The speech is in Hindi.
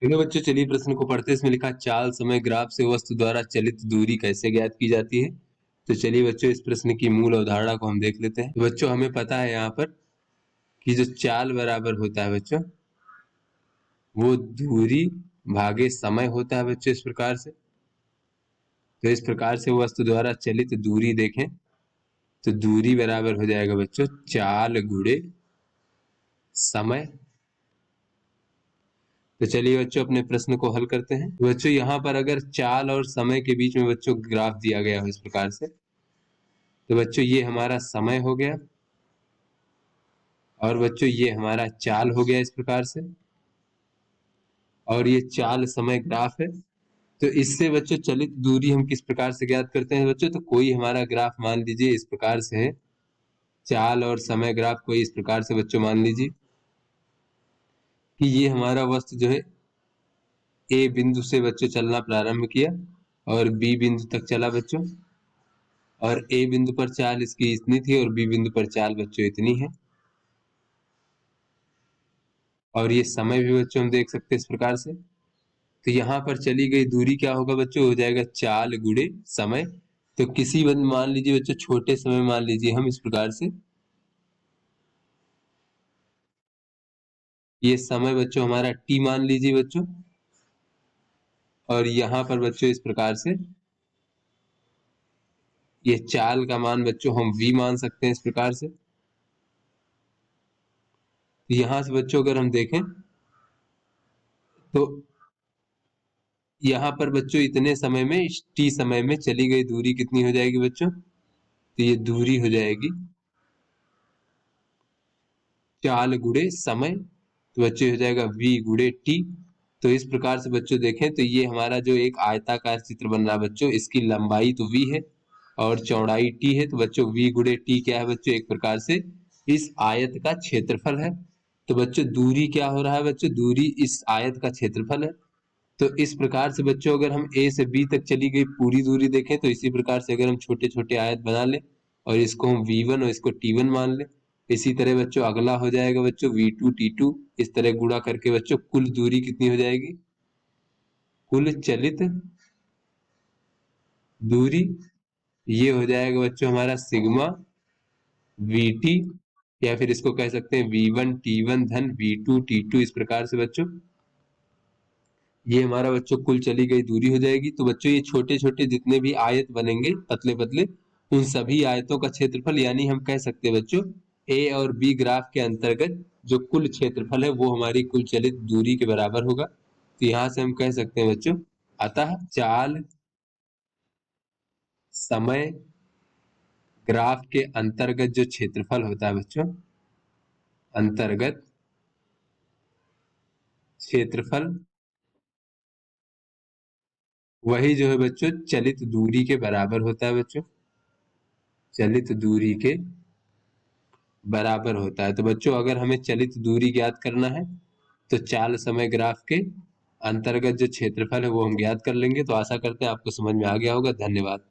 हेलो बच्चों, चलिए प्रश्न को पढ़ते हैं। इसमें लिखा चाल समय ग्राफ से वस्तु द्वारा चलित दूरी कैसे ज्ञात की जाती है। तो चलिए बच्चों, इस प्रश्न की मूल अवधारणा को हम देख लेते हैं। तो बच्चों, हमें पता है यहाँ पर कि जो चाल बराबर होता है बच्चों, वो दूरी भागे समय होता है बच्चों। इस प्रकार से, तो इस प्रकार से वस्तु द्वारा चलित दूरी देखें तो दूरी बराबर हो जाएगा बच्चों चाल गुणे समय। तो चलिए बच्चों, अपने प्रश्न को हल करते हैं। तो बच्चों, यहाँ पर अगर चाल और समय के बीच में बच्चों ग्राफ दिया गया हो इस प्रकार से, तो बच्चों ये हमारा समय हो गया और बच्चों ये हमारा चाल हो गया इस प्रकार से, और ये चाल समय ग्राफ है। तो इससे बच्चों चलित दूरी हम किस प्रकार से ज्ञात करते हैं बच्चों? तो कोई हमारा ग्राफ मान लीजिए इस प्रकार से है, चाल और समय ग्राफ कोई इस प्रकार से बच्चों मान लीजिए कि ये हमारा वस्तु जो है ए बिंदु से बच्चों चलना प्रारंभ किया और बी बिंदु तक चला बच्चों, और ए बिंदु पर चाल इसकी इतनी थी और बी बिंदु पर चाल बच्चों इतनी है। और ये समय भी बच्चों हम देख सकते हैं इस प्रकार से। तो यहाँ पर चली गई दूरी क्या होगा बच्चों? हो जाएगा चाल गुणे समय। तो किसी मान लीजिए बच्चों छोटे समय मान लीजिए हम इस प्रकार से, ये समय बच्चों हमारा टी मान लीजिए बच्चों, और यहाँ पर बच्चों इस प्रकार से ये चाल का मान बच्चों हम v मान सकते हैं इस प्रकार से। तो यहाँ से बच्चों अगर हम देखें तो यहाँ पर बच्चों इतने समय में, टी समय में चली गई दूरी कितनी हो जाएगी बच्चों? तो ये दूरी हो जाएगी चाल गुणे समय। तो बच्चों हो जाएगा v गुणे टी। तो इस प्रकार से बच्चों देखें तो ये हमारा जो एक आयताकार चित्र बन रहा है बच्चों, इसकी लंबाई तो v है और चौड़ाई t है। तो बच्चों v गुणे टी क्या है बच्चों? एक प्रकार से इस आयत का क्षेत्रफल है। तो बच्चों दूरी क्या हो रहा है बच्चों? दूरी इस आयत का क्षेत्रफल है। तो इस प्रकार से बच्चों अगर हम ए से बी तक चली गई पूरी दूरी देखें तो इसी प्रकार से अगर हम छोटे छोटे आयत बना लें और इसको हम v1 और इसको t1 मान लें, इसी तरह बच्चों अगला हो जाएगा बच्चों v2 t2। इस तरह गुणा करके बच्चों कुल दूरी कितनी हो जाएगी? कुल चलित दूरी, ये हो जाएगा बच्चों हमारा सिग्मा vt, या फिर इसको कह सकते हैं v1 t1 धन v2 t2। इस प्रकार से बच्चों ये हमारा बच्चों कुल चली गई दूरी हो जाएगी। तो बच्चों ये छोटे छोटे जितने भी आयत बनेंगे पतले पतले, उन सभी आयतों का क्षेत्रफल, यानी हम कह सकते हैं बच्चों ए और बी ग्राफ के अंतर्गत जो कुल क्षेत्रफल है वो हमारी कुल चलित दूरी के बराबर होगा। तो यहाँ से हम कह सकते हैं बच्चों, अतः चाल समय ग्राफ के अंतर्गत जो क्षेत्रफल होता है बच्चों, अंतर्गत क्षेत्रफल, वही जो है बच्चों चलित दूरी के बराबर होता है बच्चों, चलित दूरी के बराबर होता है। तो बच्चों अगर हमें चलित दूरी ज्ञात करना है तो चाल समय ग्राफ के अंतर्गत जो क्षेत्रफल है वो हम ज्ञात कर लेंगे। तो आशा करते हैं आपको समझ में आ गया होगा। धन्यवाद।